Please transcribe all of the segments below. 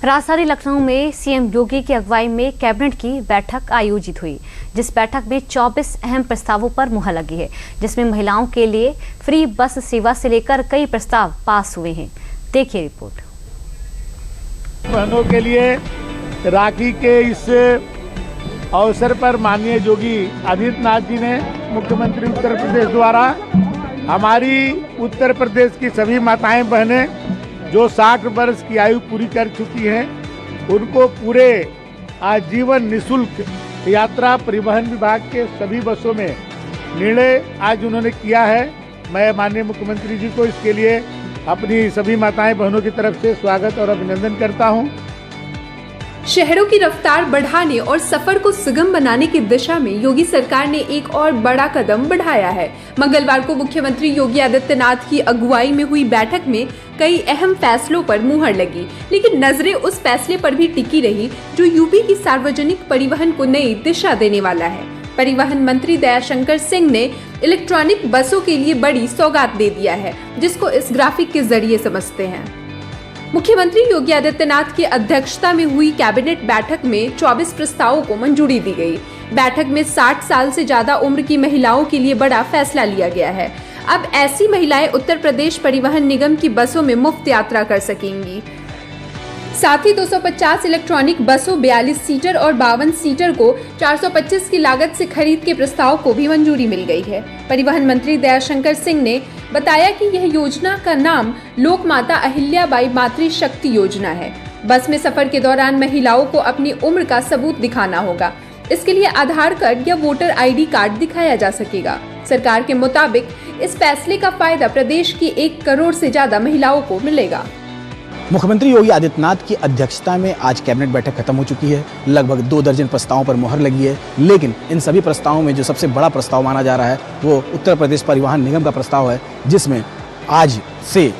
राजधानी लखनऊ में सीएम योगी की अगुवाई में कैबिनेट की बैठक आयोजित हुई, जिस बैठक में 24 अहम प्रस्तावों पर मुहर लगी है, जिसमें महिलाओं के लिए फ्री बस सेवा से लेकर कई प्रस्ताव पास हुए हैं। देखिए रिपोर्ट। बहनों के लिए राखी के इस अवसर पर माननीय योगी आदित्यनाथ जी ने मुख्यमंत्री उत्तर प्रदेश द्वारा हमारी उत्तर प्रदेश की सभी माताएं बहनें जो 60 वर्ष की आयु पूरी कर चुकी हैं, उनको पूरे आजीवन निःशुल्क यात्रा परिवहन विभाग के सभी बसों में निर्णय आज उन्होंने किया है। मैं माननीय मुख्यमंत्री जी को इसके लिए अपनी सभी माताएं बहनों की तरफ से स्वागत और अभिनंदन करता हूं। शहरों की रफ्तार बढ़ाने और सफर को सुगम बनाने की दिशा में योगी सरकार ने एक और बड़ा कदम बढ़ाया है। मंगलवार को मुख्यमंत्री योगी आदित्यनाथ की अगुवाई में हुई बैठक में कई अहम फैसलों पर मुहर लगी, लेकिन नजरें उस फैसले पर भी टिकी रही जो यूपी की सार्वजनिक परिवहन को नई दिशा देने वाला है। परिवहन मंत्री दयाशंकर सिंह ने इलेक्ट्रॉनिक बसों के लिए बड़ी सौगात दे दिया है, जिसको इस ग्राफिक के जरिए समझते हैं। मुख्यमंत्री योगी आदित्यनाथ की अध्यक्षता में हुई कैबिनेट बैठक में 24 प्रस्तावों को मंजूरी दी गई। बैठक में 60 साल से ज्यादा उम्र की महिलाओं के लिए बड़ा फैसला लिया गया है। अब ऐसी महिलाएं उत्तर प्रदेश परिवहन निगम की बसों में मुफ्त यात्रा कर सकेंगी। साथ ही 250 इलेक्ट्रॉनिक बसों 42 सीटर और 52 सीटर को 425 की लागत से खरीद के प्रस्ताव को भी मंजूरी मिल गई है। परिवहन मंत्री दयाशंकर सिंह ने बताया कि यह योजना का नाम लोक माता अहिल्याबाई मातृ शक्ति योजना है। बस में सफर के दौरान महिलाओं को अपनी उम्र का सबूत दिखाना होगा। इसके लिए आधार कार्ड या वोटर आईडी कार्ड दिखाया जा सकेगा। सरकार के मुताबिक इस फैसले का फायदा प्रदेश की 1 करोड़ से ज्यादा महिलाओं को मिलेगा। मुख्यमंत्री योगी आदित्यनाथ की अध्यक्षता में आज कैबिनेट बैठक खत्म हो चुकी है। लगभग 2 दर्जन प्रस्तावों पर मुहर लगी है, लेकिन इन सभी प्रस्तावों में जो सबसे बड़ा प्रस्ताव माना जा रहा है वो उत्तर प्रदेश परिवहन निगम का प्रस्ताव है, जिसमें आज से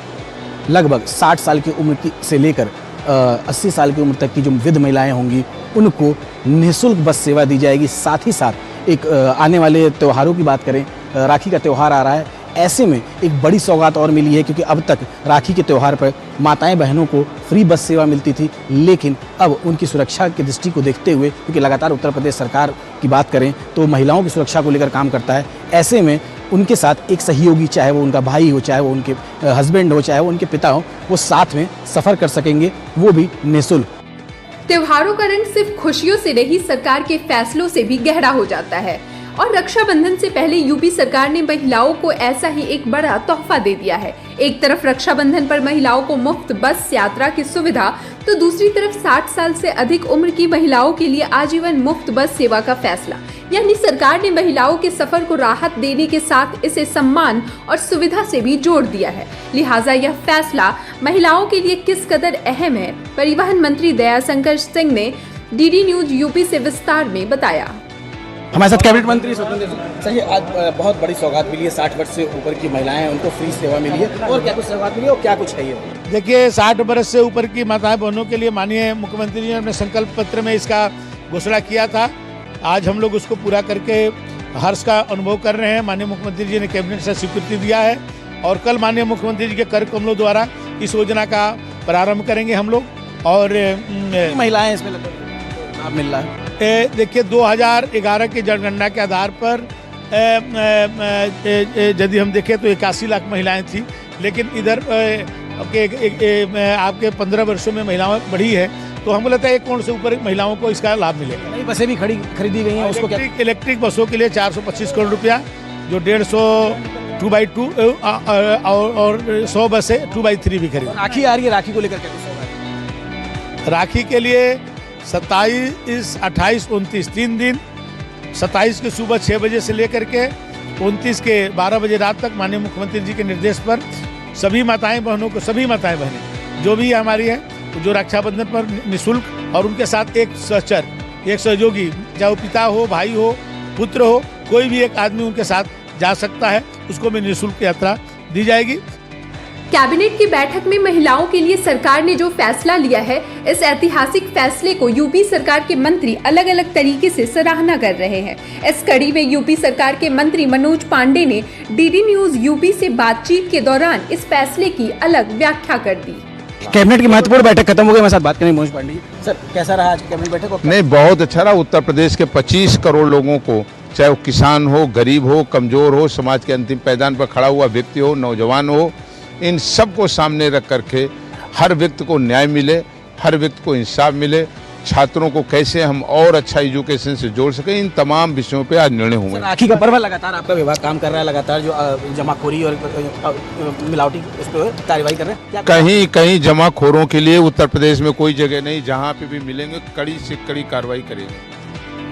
लगभग 60 साल की उम्र की से लेकर 80 साल की उम्र तक की जो वृद्ध महिलाएं होंगी उनको निःशुल्क बस सेवा दी जाएगी। साथ ही साथ एक आने वाले त्योहारों की बात करें, राखी का त्यौहार आ रहा है, ऐसे में एक बड़ी सौगात और मिली है, क्योंकि अब तक राखी के त्यौहार पर माताएं बहनों को फ्री बस सेवा मिलती थी, लेकिन अब उनकी सुरक्षा की दृष्टि को देखते हुए, क्योंकि लगातार उत्तर प्रदेश सरकार की बात करें तो महिलाओं की सुरक्षा को लेकर काम करता है, ऐसे में उनके साथ एक सहयोगी, चाहे वो उनका भाई हो, चाहे वो उनके हस्बैंड हो, चाहे वो उनके पिता हो, वो साथ में सफ़र कर सकेंगे, वो भी निःशुल्क। त्योहारों का रंग सिर्फ खुशियों से नहीं, सरकार के फैसलों से भी गहरा हो जाता है। और रक्षाबंधन से पहले यूपी सरकार ने महिलाओं को ऐसा ही एक बड़ा तोहफा दे दिया है। एक तरफ रक्षाबंधन पर महिलाओं को मुफ्त बस यात्रा की सुविधा, तो दूसरी तरफ 60 साल से अधिक उम्र की महिलाओं के लिए आजीवन मुफ्त बस सेवा का फैसला। यानी सरकार ने महिलाओं के सफर को राहत देने के साथ इसे सम्मान और सुविधा से भी जोड़ दिया है। लिहाजा यह फैसला महिलाओं के लिए किस कदर अहम है, परिवहन मंत्री दयाशंकर सिंह ने डीडी न्यूज यूपी से विस्तार में बताया। हमारे साथ कैबिनेट मंत्री स्वतंत्र सर, आज बहुत बड़ी सौगात मिली है। 60 वर्ष से ऊपर की महिलाएं हैं, उनको फ्री सेवा मिली है, और क्या कुछ सौगात मिली है और क्या कुछ है ये? देखिए, 60 वर्ष से ऊपर की माताएं बहनों के लिए माननीय मुख्यमंत्री जी ने अपने संकल्प पत्र में इसका घोषणा किया था। आज हम लोग उसको पूरा करके हर्ष का अनुभव कर रहे हैं। माननीय मुख्यमंत्री जी ने कैबिनेट से स्वीकृति दिया है और कल माननीय मुख्यमंत्री जी के कर कमलों द्वारा इस योजना का प्रारंभ करेंगे हम लोग। और महिलाएं इसमें लाभ मिल रहा है। देखिए, 2011 की जनगणना के आधार पर यदि हम देखें तो 81 लाख महिलाएं थी, लेकिन इधर आपके 15 वर्षों में महिलाएं बढ़ी है, तो हमको लगता है 1 करोड़ से ऊपर महिलाओं को इसका लाभ मिलेगा। नई बसें भी खरीदी गई हैं, उसको क्या? इलेक्ट्रिक बसों के लिए 425 करोड़ रुपया, जो 150 2x2 और 100 बसें 2x3 भी खरीदी। राखी आ रही है, राखी को लेकर क्या? राखी के लिए 27, 28, 29 3 दिन, 27 के सुबह 6 बजे से लेकर के 29 के 12 बजे रात तक माननीय मुख्यमंत्री जी के निर्देश पर सभी माताएं बहनों को, सभी माताएं बहनें जो भी हमारी हैं, जो रक्षाबंधन पर निःशुल्क, और उनके साथ एक सहचर, एक सहयोगी, चाहे वो पिता हो, भाई हो, पुत्र हो, कोई भी एक आदमी उनके साथ जा सकता है, उसको भी निःशुल्क यात्रा दी जाएगी। कैबिनेट की बैठक में महिलाओं के लिए सरकार ने जो फैसला लिया है, इस ऐतिहासिक फैसले को यूपी सरकार के मंत्री अलग अलग तरीके से सराहना कर रहे हैं। इस कड़ी में यूपी सरकार के मंत्री मनोज पांडे ने डीडी न्यूज यूपी से बातचीत के दौरान इस फैसले की अलग व्याख्या कर दी। कैबिनेट की महत्वपूर्ण बैठक खत्म हो गई, हमारे साथ बात करेंगे मनोज पांडे। सर, कैसा रहा आज कैबिनेट बैठक? नहीं, बहुत अच्छा रहा। उत्तर प्रदेश के 25 करोड़ लोगों को, चाहे वो किसान हो, गरीब हो, कमजोर हो, समाज के अंतिम पैदान पर खड़ा हुआ व्यक्ति हो, नौजवान हो, इन सबको सामने रख करके हर व्यक्ति को न्याय मिले, हर व्यक्ति को इंसाफ मिले, छात्रों को कैसे हम और अच्छा एजुकेशन से जोड़ सकें, इन तमाम विषयों पे आज निर्णय हुए। राखी का पर्व, लगातार आपका विभाग काम कर रहा है, लगातार जो जमाखोरी और मिलावटी इस पर कार्रवाई कर रहे हैं। कहीं कहीं जमाखोरों के लिए उत्तर प्रदेश में कोई जगह नहीं, जहाँ पे भी मिलेंगे कड़ी से कड़ी कार्रवाई करेंगे।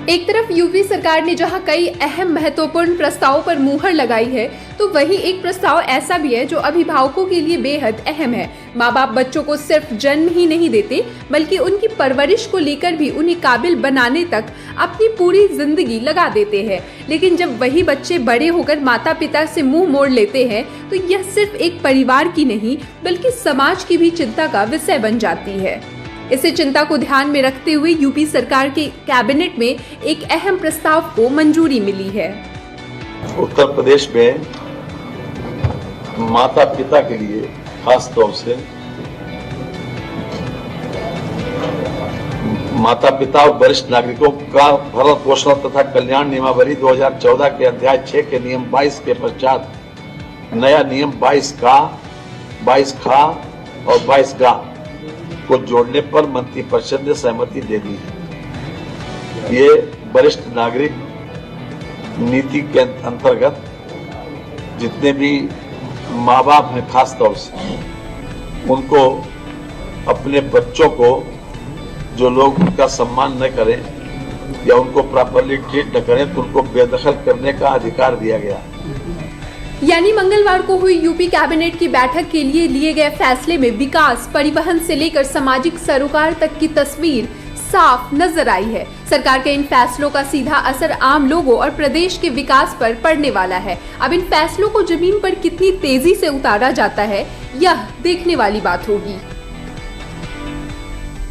एक तरफ यूपी सरकार ने जहां कई अहम महत्वपूर्ण प्रस्तावों पर मुहर लगाई है, तो वहीं एक प्रस्ताव ऐसा भी है जो अभिभावकों के लिए बेहद अहम है। माँ बाप बच्चों को सिर्फ जन्म ही नहीं देते, बल्कि उनकी परवरिश को लेकर भी उन्हें काबिल बनाने तक अपनी पूरी जिंदगी लगा देते हैं। लेकिन जब वही बच्चे बड़े होकर माता पिता से मुंह मोड़ लेते हैं, तो यह सिर्फ एक परिवार की नहीं, बल्कि समाज की भी चिंता का विषय बन जाती है। इसी चिंता को ध्यान में रखते हुए यूपी सरकार के कैबिनेट में एक अहम प्रस्ताव को मंजूरी मिली है। उत्तर प्रदेश में माता पिता के लिए खास तौर से माता पिता और वरिष्ठ नागरिकों का भरण पोषण तथा कल्याण नियमावली 2014 के अध्याय 6 के नियम 22 के पश्चात नया नियम 22 खा और 22 गा को जोड़ने पर मंत्रिपरिषद ने सहमति दे दी है। ये वरिष्ठ नागरिक नीति के अंतर्गत जितने भी माँ बाप हैं, खास तौर से उनको अपने बच्चों को जो लोग उनका सम्मान न करें या उनको प्रॉपरली ट्रीट न करें, तो उनको बेदखल करने का अधिकार दिया गया। यानी मंगलवार को हुई यूपी कैबिनेट की बैठक के लिए गए फैसले में विकास, परिवहन से लेकर सामाजिक सरोकार तक की तस्वीर साफ नजर आई है। सरकार के इन फैसलों का सीधा असर आम लोगों और प्रदेश के विकास पर पड़ने वाला है। अब इन फैसलों को जमीन पर कितनी तेजी से उतारा जाता है, यह देखने वाली बात होगी।